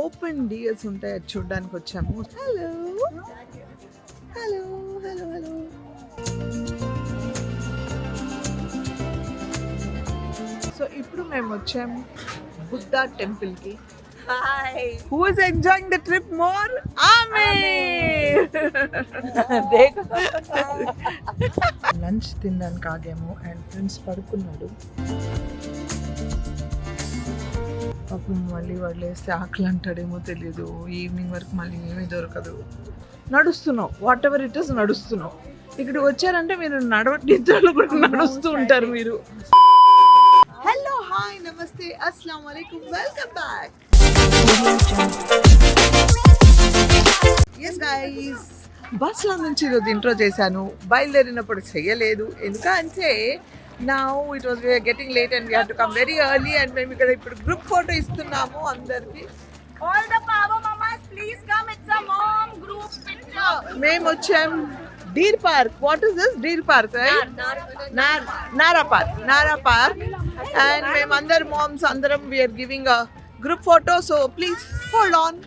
Open dears ఉంటాయి, అది చూడడానికి వచ్చాము. Hello hello hello hello. So ఇప్పుడు మేము వచ్చాము బుద్ధా టెంపుల్కి. Hi. Who is enjoying the trip more? Amir. Lunch తినడానికి ఆగాము అండ్ ఫ్రెండ్స్ పడుకున్నాడు. పాపం మళ్ళీ వాళ్ళు వేస్తే ఆకలి అంటాడేమో తెలియదు. ఈవినింగ్ వరకు మళ్ళీ ఏమీ దొరకదు. నడుస్తున్నావు, వాట్ ఎవర్ ఇట్ ఇస్ నడుస్తున్నావు. ఇక్కడికి వచ్చారంటే మీరు నిద్రలో కూడా నడుస్తూ ఉంటారు మీరు. హలో, హాయ్, నమస్తే, అస్సలాము అలైకుం, వెల్కమ్ బ్యాక్. ఎస్ గైస్, బస్లో నుంచి ఈరోజు ఇంట్రో చేశాను. బయలుదేరినప్పుడు చేయలేదు, ఎందుకంటే now it was getting late and we have to come very early. And మేము ఇక్కడ ఇప్పుడు గ్రూప్ ఫోటో ఇస్తున్నాము అందరికి. All the power mamas, please come. It's a mom group picture. మేము వచ్చాం deer park. What is this? Deer park, Nara park. And మేము అందరు moms అందరం we are giving a group photo. So please hold on.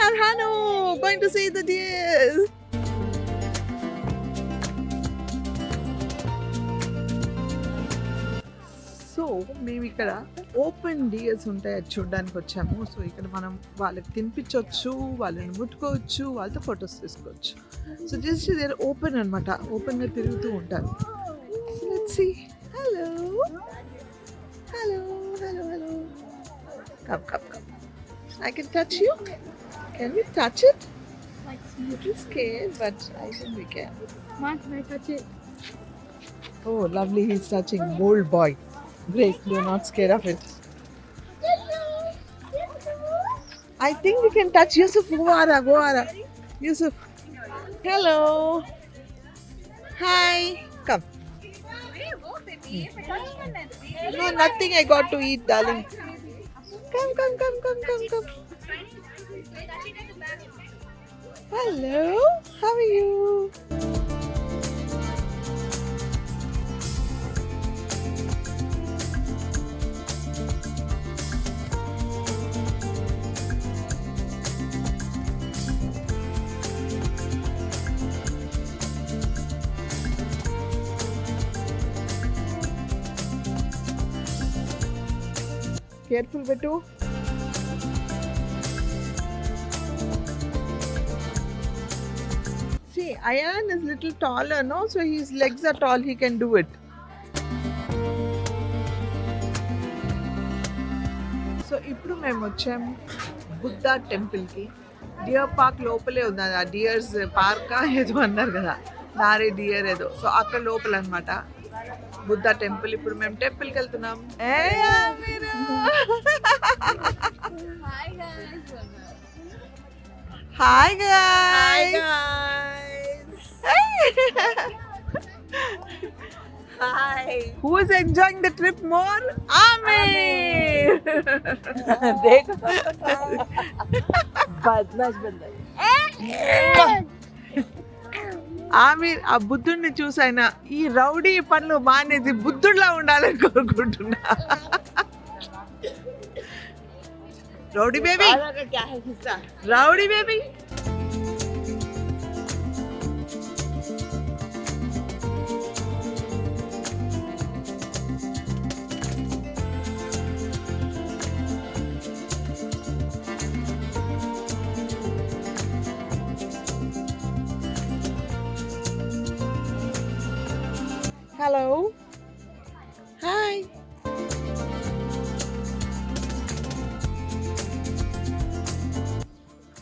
Arhanu going to see the deers. So మేము ఇక్కడ open dears ఉంటాయి, అది చూడడానికి వచ్చాము. సో ఇక్కడ మనం వాళ్ళకి తినిపించవచ్చు, వాళ్ళని ముట్టుకోవచ్చు, వాళ్ళతో ఫొటోస్ తీసుకోవచ్చు. సో జస్ట్ దేర్ ఓపెన్ అనమాట, ఓపెన్గా తిరుగుతూ ఉంటారు. Let's see. Hello hello hello hello. Come. I can touch you. Can we touch it? Little scared, but I think we can. Mom, can I touch it? Oh, lovely. He's touching. Bold boy. Great. You're not scared of it. I think we can touch Yusuf. Go Ara. Yusuf. Hello. Hi. Come. Where you go, baby? If I touch one, then. No, nothing I got to eat, darling. Come. Hello. How are you? Careful, Betu. See, Ayan is little taller, no? So his legs are tall, he can do it. So ఇప్పుడు మేము వచ్చాము బుద్ధా టెంపుల్కి. Dear park లోపలే ఉంది, ఆ dears పార్కా ఏదో అన్నారు కదా, నారే డియర్ ఏదో. సో అక్కడ లోపల అనమాట బుద్ధా టెంపుల్. ఇప్పుడు మేము టెంపుల్కి వెళ్తున్నాం. Hi guys. Hi. Who is enjoying the trip more? Amir. बदमाश बंदा. ఆమీర్ ఆ బుద్ధుడిని చూసైనా ఈ రౌడీ పనులు మానేది బుద్ధుడిలా ఉండాలని కోరుకుంటున్నా. రౌడీ బేబీ, क्या है हिस्सा? Rowdy baby. Hello. Hi.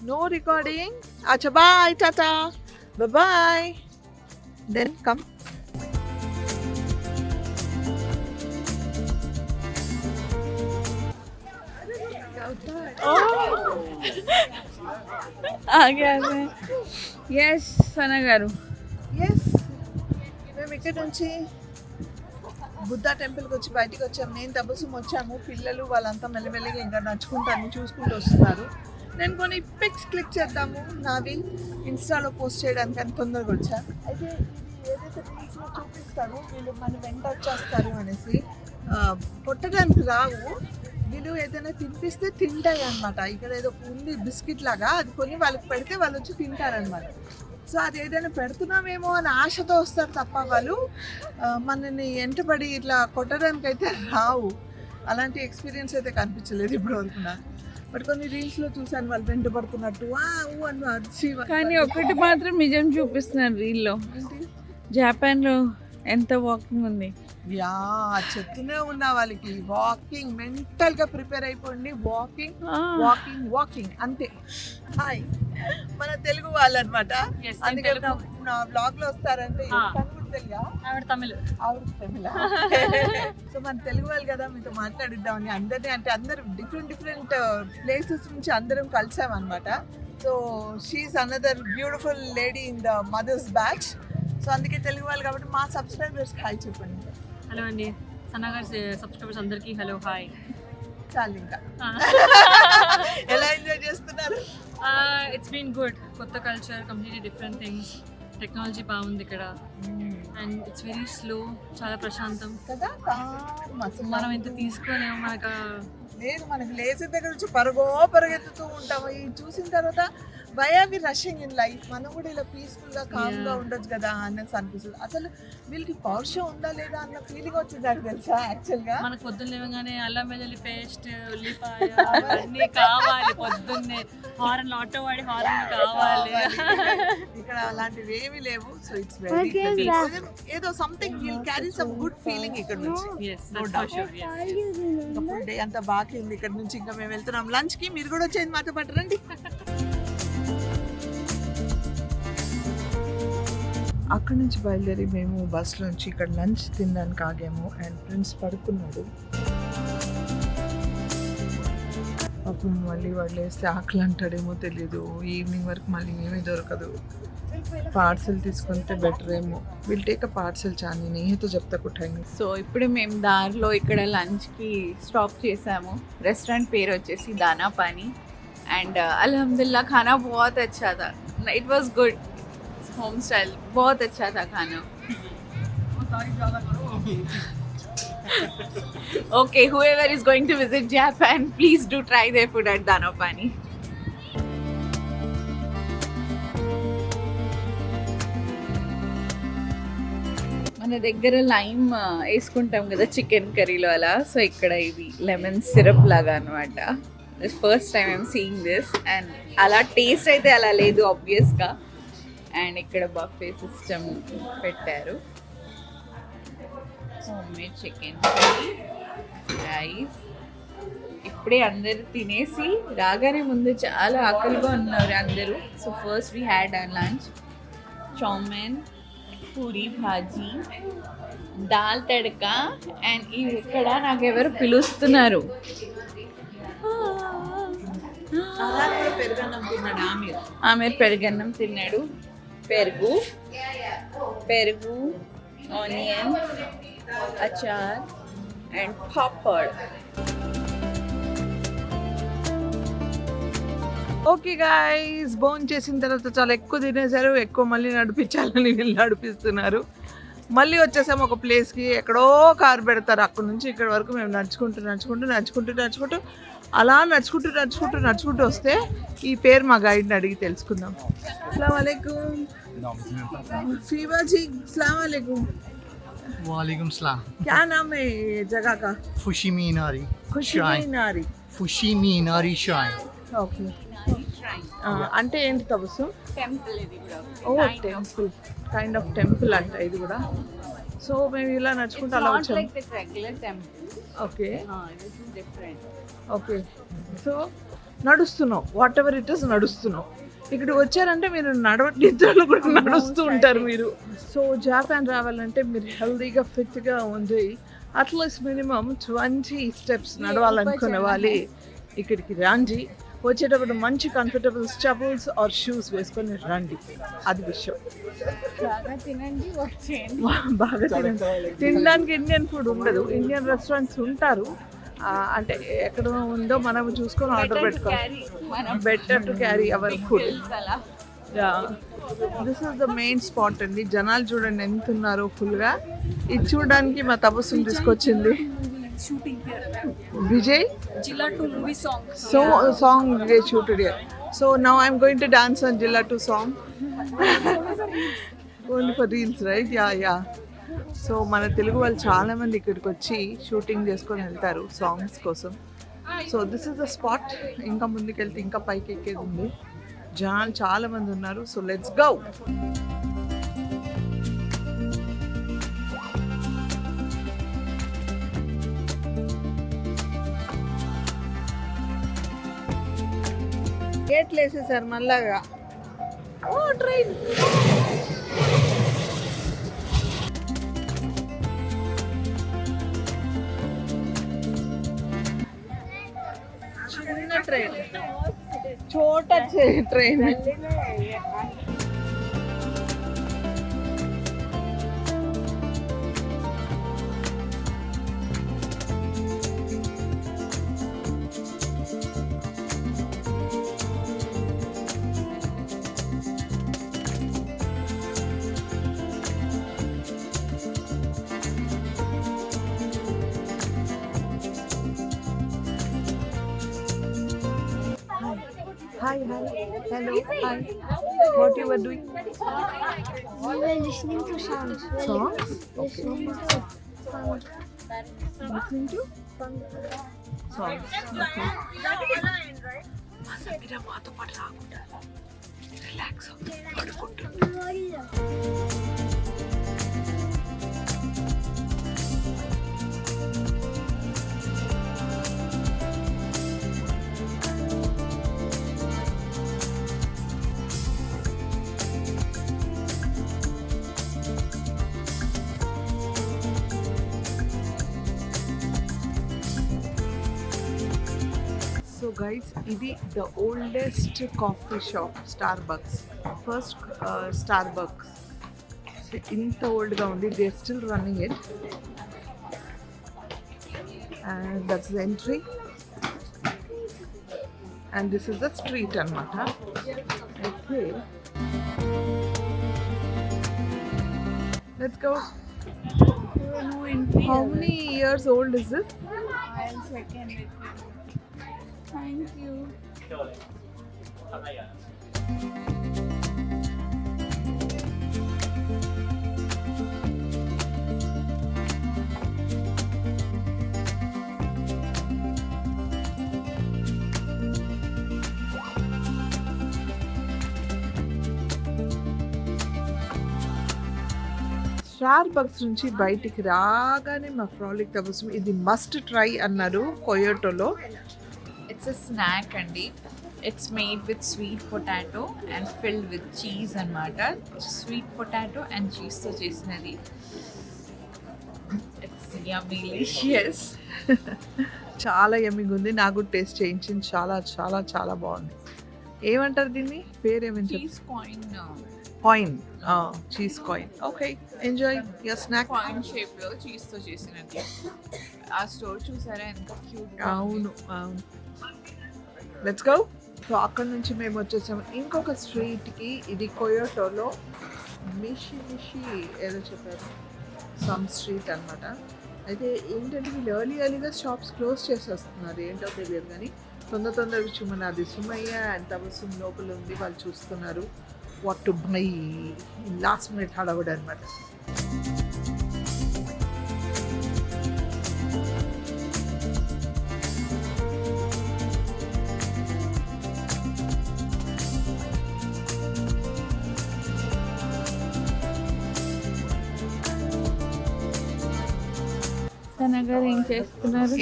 No recording. Acha, bye, tata. Bye. Then come. आ गया मैं. Yes, Sana garu. ఎస్, మేము ఇక్కడ నుంచి బుద్ధా టెంపుల్కి వచ్చి బయటికి వచ్చాము. నేను తబసుం వచ్చాము, పిల్లలు వాళ్ళంతా మెల్లమెల్లగా ఇంకా నడుచుకుంటాను చూసుకుంటూ వస్తున్నారు. నేను కొన్ని పిక్స్ క్లిక్ చేద్దాము నావి ఇన్స్టాలో పోస్ట్ చేయడానికి అని తొందరగా వచ్చా. అయితే ఏదైతే రీల్స్ చూపిస్తాడు వీళ్ళు మన వెంట వచ్చేస్తారు అనేసి. కొట్టడానికి రావు వీళ్ళు, ఏదైనా తినిపిస్తే తింటాయి అనమాట. ఇక్కడ ఏదో ఉంది బిస్కెట్ లాగా, అది కొని వాళ్ళకి పెడితే వాళ్ళు వచ్చి తింటారనమాట. సో అది ఏదైనా పెడుతున్నామేమో అని ఆశతో వస్తారు తప్ప వాళ్ళు మనని ఎంటబడి ఇట్లా కొట్టడానికి అయితే రావు. అలాంటి ఎక్స్పీరియన్స్ అయితే కనిపించలేదు ఇప్పుడు వరకు నాకు. బట్ కొన్ని రీల్స్లో చూసాను వాళ్ళు వెంట పడుతున్నట్టు అని అరిచి. కానీ ఒకటి మాత్రం నిజం చూపిస్తున్నారు రీల్లో, జపాన్లో ఎంత వాకింగ్ ఉంది. యా చెప్తూనే ఉన్నా వాళ్ళకి వాకింగ్, మెంటల్గా ప్రిపేర్ అయిపోండి. వాకింగ్ వాకింగ్ వాకింగ్ అంతే. హాయ్ మన తెలుగు వాళ్ళు అనమాట. అందుకే నా బ్లాగ్ లో వస్తారంటే తమిళ సో మన తెలుగు వాళ్ళు కదా మీతో మాట్లాడిద్దామని అందరినీ, అంటే అందరు డిఫరెంట్ ప్లేసెస్ నుంచి అందరం కలిసామన్నమాట. So she is another beautiful lady in the mothers batch. సో అందుకే తెలుగు వాళ్ళు కాబట్టి మా సబ్స్క్రైబర్స్ హాయ్ చెప్పండి. హలో అండి, సన్నగారి సబ్స్క్రైబర్స్ అందరికీ హలో హాయ్. చాలు ఇంకా ఎలా ఎంజాయ్ చేస్తున్నారు? It's been good. కొత్త culture, completely different things, technology బాగుంది ఇక్కడ. అండ్ ఇట్స్ వెరీ స్లో, చాలా ప్రశాంతం కదా. మనం ఎంత తీసుకోలేము, మనకు లేదు మనకి లేచిన దగ్గర నుంచి పరుగెత్తుతూ ఉంటాము. ఇది చూసిన తర్వాత why are we rushing in life, మనం కూడా ఇలా పీస్ఫుల్గా కామ్గా ఉండొచ్చు కదా అనేసి అనిపిస్తుంది. అసలు వీళ్ళకి పౌరుషం ఉందా లేదా అన్న ఫీలింగ్ వచ్చింది నాకు తెలుసా. యాక్చువల్గా మనకు పొద్దున్న లేవగానే అల్లం వెల్లుల్లి పేస్ట్, ఉల్లిపాయ అన్నీ కావాలి. పొద్దున్నే హారన్, ఆటో వాడి హారన్ కావాలి. ఇక్కడ అలాంటివి ఏమీ లేవు. సో ఇట్స్ వెరీ ఏదో something will carry some good feeling ఇక్కడ నుంచి. ఫుల్ డే అంతా బాగా ఉంది ఇక్కడ నుంచి. ఇంకా మేము వెళ్తున్నాం లంచ్ కి, మీరు కూడా వచ్చేది మాతో పాటు రండి. అక్కడ నుంచి బయలుదేరి మేము బస్లో నుంచి ఇక్కడ లంచ్ తినడానికి ఆగాము. అండ్ ప్రిన్స్ పడుకున్నాడు. అప్పుడు మళ్ళీ వాళ్ళు వేస్తే ఆకలి అంటాడేమో తెలీదు. ఈవినింగ్ వరకు మళ్ళీ ఏమీ దొరకదు. పార్సల్ తీసుకుంటే బెటర్ ఏమో. Will take a parcel. చాని నేహతో చెప్తా కుట్టాయి. సో ఇప్పుడు మేము దారిలో ఇక్కడ లంచ్కి స్టాప్ చేసాము. రెస్టారెంట్ పేరు వచ్చేసి దానా పానీ. అండ్ అల్హమ్దుల్లా खाना बहुत अच्छा था. It was good, home style, बहुत अच्छा था खाना. Okay, whoever is going to visit Japan, please do try their food at Dana Pani. మన దగ్గర లైమ్ వేసుకుంటాం కదా చికెన్ కర్రీలో అలా. సో ఇక్కడ ఇది లెమన్ సిరప్ లాగా అనమాట. First time I'm seeing this. And అలా టేస్ట్ అయితే అలా లేదు ఆబ్వియస్గా. అండ్ ఇక్కడ బఫే సిస్టమ్ పెట్టారు. Homemade chicken curry, rice. ఇప్పుడే అందరు తినేసి రాగానే ముందు చాలా ఆకలిగా ఉన్నారు అందరూ. So first we had our lunch, chowmein, puri bhaji, dal tadka. And ఇక్కడ నాకు ఎవరు పిలుస్తున్నారు. ఆమెర్ పెరుగన్నం తిన్నాడు. పెరుగు, onion, achar and papad. Okay guys, భోజనం చేసిన తర్వాత చాలా ఎక్కువ తినేశారు. ఎక్కువ మళ్ళీ నడిపించాలని వీళ్ళు నడిపిస్తున్నారు. మళ్ళీ వచ్చేసాము ఒక ప్లేస్కి. ఎక్కడో కారు పెడతారు. అక్కడ నుంచి ఇక్కడ వరకు మేము నడుచుకుంటూ అలా నడుచుకుంటూ వస్తే ఈ పేరు మా గైడ్ని అడిగి తెలుసుకుందాం. అస్సలాము अलैकुम. फीवा जी, अस्सलाम वालेकुम. वालेकुम सलाम. क्या नाम है ये जगह का? Fushimi Inari. Fushimi Inari. Fushimi Inari shrine. Okay. అంటే ఏంటి తపస్సు? టెంపుల్ ఇది కూడా. ఓ టెంపుల్, కైండ్ ఆఫ్ టెంపుల్ అంట ఇది కూడా. సో మేము ఇలా నడుచుకుంటూ అలా వచ్చాము. Like this regular temple. Okay this is different. Okay. So నడుస్తున్నాం, వాట్ ఎవర్ ఇట్ ఇస్ నడుస్తున్నాం. ఇక్కడికి వచ్చారంటే మీరు నిద్రలో కూడా నడుస్తూ ఉంటారు మీరు. సో జపాన్ రావాలంటే మీరు హెల్దీగా ఫిట్గా ఉంది. అట్లీస్ట్ మినిమం 20 స్టెప్స్ నడవాలనుకునే వాళ్ళు ఇక్కడికి రండి. వచ్చేటప్పుడు మంచి కంఫర్టబుల్ స్టబుల్స్ ఆర్ షూస్ వేసుకొని రండి. అది విషయం. బాగా తినండి, వచ్చేయండి. బాగా తినండి. తినడానికి ఇండియన్ ఫుడ్ ఉండదు. ఇండియన్ రెస్టారెంట్స్ ఉంటారు. అంటే ఎక్కడ ఉందో మనం చూసుకొని ఆర్డర్ పెట్టుకోవాలి. Better to carry our food. This is the main spot అండి. జనాలు చూడండి ఎంత ఉన్నారో ఫుల్గా. ఇది చూడడానికి మా తపస్సుని తీసుకొచ్చింది Shooting here. Vijay. Jilla 2 movie song. So song they shooted here. So now I'm going to dance on Jilla 2 song. Only for reels, right? Yeah. So మన తెలుగు వాళ్ళు చాలా మంది ఇక్కడికి వచ్చి షూటింగ్ చేసుకొని వెళ్తారు సాంగ్స్ కోసం. So this is the spot. ఇంకా ముందుకెళ్తే ఇంకా పైకి ఎక్కేది ఉంది. జనాలు చాలా మంది ఉన్నారు. So let's go. గేట్లు వేసేసారు మళ్ళాగా. ఓ ట్రైన్. చిన్న ట్రైన్, చోట train. Hi. Hello. Hi. What you were doing? We were listening to songs. Songs? Listening to songs. Listening to songs. Okay. Samira మాతో పాటు రాకుండా రిలాక్స్ పడుకుంటు. సో గైస్, ఇది the oldest coffee shop Starbucks. First Starbucks ఇంత ఓల్డ్గా ఉంది. They still running it. And that's the entry. And this is the street అనమాట. Okay, let's go. How many years old is this? Thank you. Starbucks నుంచి బయటికి రాగానే మా frolic తపస్సు ఇది మస్ట్ ట్రై అన్నారు కొయోటోలో. ఇట్స్ అ స్నాక్ అండి. It's made with sweet potato and filled with cheese అనమాట. స్వీట్ పొటాటో అండ్ చీజ్తో చేసినది. ఇట్స్ యమ్మీలిషియస్. చాలా యమ్మిగా ఉంది. నాకు టేస్ట్ చేయించింది. చాలా చాలా చాలా బాగుంది. ఏమంటారు దీన్ని? పేరేమని cheese coin. Coin. Cheese coin. Okay, enjoy your snack. Coin షేప్లో చీజ్తో చేసినది. ఆ స్టోర్ చూసారా ఎంత క్యూట్. అవును. Let's go. సో అక్కడ నుంచి మేము వచ్చేసాము ఇంకొక స్ట్రీట్కి. ఇది కొయోటోలో మిషి ఏదో చెప్పారు, సమ్ స్ట్రీట్ అనమాట. అయితే ఏంటంటే వీళ్ళు ఎర్లీగా షాప్స్ క్లోజ్ చేసేస్తున్నారు. ఏంటో తెలియదు కానీ తొందరగా చూమని. అది సుమయ్య అండ్ తపస్సు లోపల ఉంది. వాళ్ళు చూస్తున్నారు what to buy. Last minute హడావుడు అనమాట. తనగారు ఏం చేస్తున్నారు?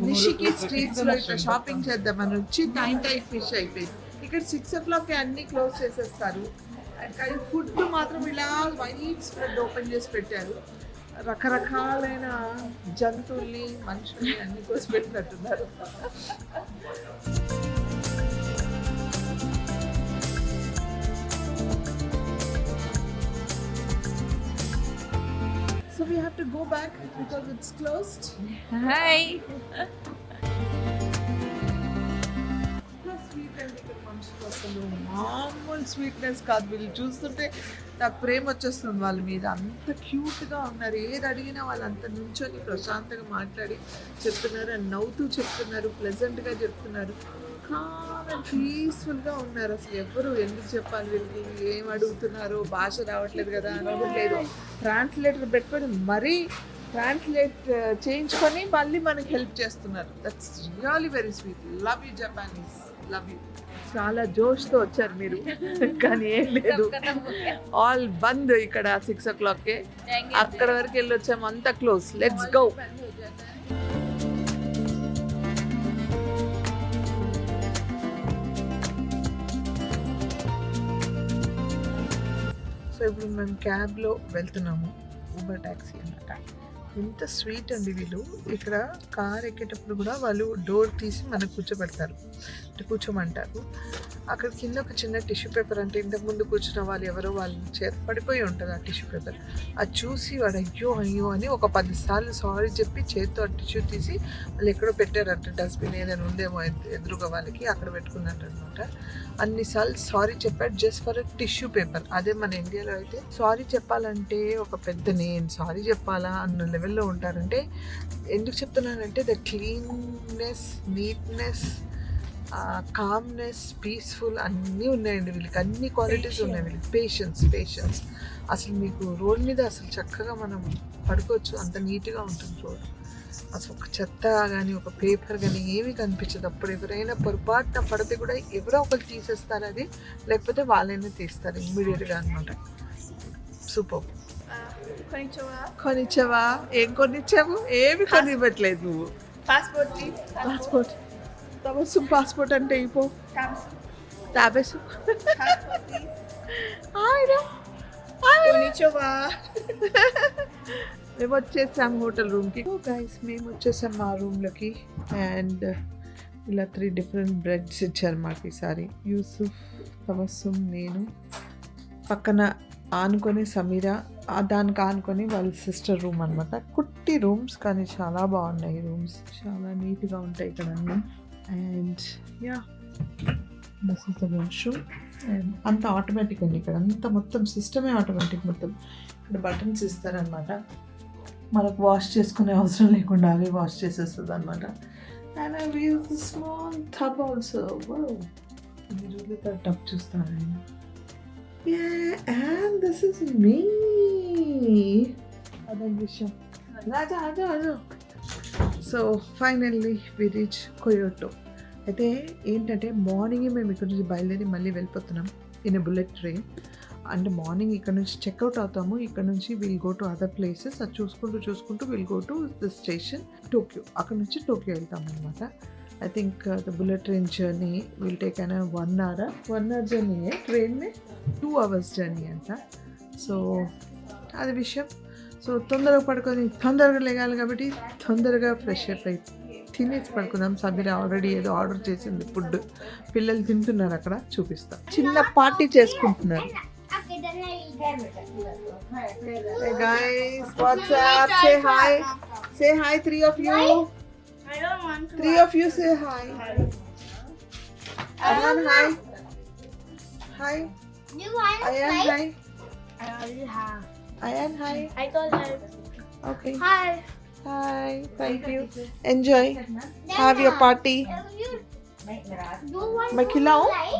నిషికి స్ట్రీట్స్ లో ఇట్లా షాపింగ్ చేద్దామని వచ్చి 9 ఫిష్ అయిపోయింది. ఇక్కడ 6 o'clock అన్ని క్లోజ్ చేసేస్తారు. కానీ ఫుడ్ మాత్రం ఇలా వైట్ స్ప్రెడ్ ఓపెన్ చేసి పెట్టారు. రకరకాలైన జంతువుల్ని మనుషుల్ని అన్ని కోసి పెట్టినట్టున్నారు. So we have to go back because it's closed. Hi. Plus we అండి ఇక్కడ మనుషులు అసలు మామూలు స్వీట్నెస్ కాదు. వీళ్ళు చూస్తుంటే నాకు ప్రేమ వచ్చేస్తుంది వాళ్ళ మీద. అంత క్యూట్గా ఉన్నారు. ఏది అడిగినా వాళ్ళు అంత నుంచొని ప్రశాంతంగా మాట్లాడి చెప్తున్నారు అండ్ నవ్వుతూ చెప్తున్నారు, ప్లెజెంట్గా చెప్తున్నారు, కామ్ అండ్ పీస్ఫుల్గా ఉన్నారు. అసలు ఎవరు ఎందుకు చెప్పాలి వీళ్ళకి, ఏం అడుగుతున్నారు, భాష రావట్లేదు కదా అనుకోలేదు. ట్రాన్స్లేటర్ పెట్టుకొని మరీ ట్రాన్స్లేట్ చేయించుకొని మళ్ళీ మనకి హెల్ప్ చేస్తున్నారు. That's really very sweet. Love you Japanese, love you. చాలా జోష్తో వచ్చారు మీరు, కానీ ఏం లేదు, ఆల్ బంద్ ఇక్కడ 6 o'clockకే. అక్కడ వరకు వెళ్ళి వచ్చాము, అంతా క్లోజ్. Let's go. సో ఇప్పుడు మేము క్యాబ్లో వెళ్తున్నాము, ఊబర్ ట్యాక్సీ అన్నమాట. ఎంత స్వీట్ అండి వీళ్ళు. ఇక్కడ కార్ ఎక్కేటప్పుడు కూడా వాళ్ళు డోర్ తీసి మనకు కూర్చోబెడతారు, అంటే కూర్చోమంటారు. అక్కడ కింద ఒక చిన్న టిష్యూ పేపర్, అంటే ఇంతకుముందు కూర్చున్న వాళ్ళు ఎవరో వాళ్ళ చేత పడిపోయి ఉంటుంది ఆ టిష్యూ పేపర్. అది చూసి వాడు అయ్యో అయ్యో అని ఒక 10 సార్లు సారీ చెప్పి చేత్తో ఆ టిష్యూ తీసి వాళ్ళు ఎక్కడో పెట్టారంట. డస్ట్బిన్ ఏదైనా ఉందేమో ఎదురుగా వాళ్ళకి, అక్కడ పెట్టుకున్నారు అనమాట. అన్నిసార్లు సారీ చెప్పాడు జస్ట్ ఫర్ టిష్యూ పేపర్. అదే మన ఇండియాలో అయితే సారీ చెప్పాలంటే ఒక పెద్ద నేను సారీ చెప్పాలా అన్న లెవెల్లో ఉంటారంటే. ఎందుకు చెప్తున్నానంటే the cleanness, neatness, calmness, peaceful అన్నీ ఉన్నాయండి వీళ్ళకి. అన్ని క్వాలిటీస్ ఉన్నాయి వీళ్ళకి. పేషెన్స్. అసలు మీకు రోడ్ మీద అసలు చక్కగా మనం పడుకోవచ్చు, అంత నీట్గా ఉంటుంది రోడ్. అసలు ఒక చెత్త కానీ ఒక పేపర్ కానీ ఏమీ కనిపించదు. అప్పుడు ఎవరైనా పొరపాటున పడితే కూడా ఎవరో ఒకరు తీసేస్తారు అది, లేకపోతే వాళ్ళైనా తీస్తారు ఇమ్మీడియట్గా అనమాట. సూపర్. కొనిచ్చావా? ఏం కొనిచ్చావు? ఏమి కొనివ్వట్లేదు నువ్వు. పాస్పోర్ట్ తమస్సు. పాస్పోర్ట్ అంటే ఇపో తాబేసు. మేము వచ్చేసాం హోటల్ రూమ్కి. గైస్ మేము వచ్చేసాం మా రూమ్లోకి. అండ్ ఇలా 3 డిఫరెంట్ బ్రెడ్స్ ఇచ్చారు మాకు ఈసారి. యూసుఫ్, తబస్సుమ్, నేను. పక్కన ఆనుకొని సమీరా, దానికి ఆనుకొని వాళ్ళ సిస్టర్ రూమ్ అనమాట. కుట్టి రూమ్స్, కానీ చాలా బాగున్నాయి రూమ్స్, చాలా నీట్గా ఉంటాయి ఇక్కడ అన్నీ. And yeah, this is the washroom. And అంత ఆటోమేటిక్ అండి ఇక్కడ, అంత మొత్తం సిస్టమే ఆటోమేటిక్. మొత్తం ఇక్కడ బటన్స్ ఇస్తారనమాట, మనకు వాష్ చేసుకునే అవసరం లేకుండా అవి వాష్ చేసేస్తుంది అనమాట. And I use small tub also. మీరు టబ్ చూస్తాను. And this is me. అదే విషయం. Raja. So finally we reach Kyoto. అయితే ఏంటంటే మార్నింగే మేము ఇక్కడ నుంచి బయలుదేరి మళ్ళీ వెళ్ళిపోతున్నాం ఇన్ ఎ బుల్లెట్ ట్రైన్. అంటే మార్నింగ్ ఇక్కడ నుంచి చెక్అవుట్ అవుతాము. ఇక్కడ నుంచి will go to other places. అది చూసుకుంటూ will go to the station Tokyo. అక్కడ నుంచి టోక్యో వెళ్తాం అనమాట. I think the bullet train journey will take an 1 hour journey. Train May 2 hours journey అంట. సో అది విషయం. సో తొందరగా పడుకొని తొందరగా లేగాలి కాబట్టి తొందరగా ఫ్రెష్ అప్ అయి తినేసి పడుకుందాం. సమీరా ఆల్రెడీ ఏదో ఆర్డర్ చేసింది ఫుడ్. పిల్లలు తింటున్నారు అక్కడ, చూపిస్తాం. చిన్న పార్టీ చేసుకుంటున్నారు. Hey guys, what's up? Say hi. Say hi, 3 of you. I don't want to. 3 of you say hi. Ayan, hi. Hi. You want to Ayan, play? hi. I already have. Ayan, hi. I told her. Okay. Hi. Hi. Thank you. Enjoy. Have your party. You. Do you want May to kilao? play?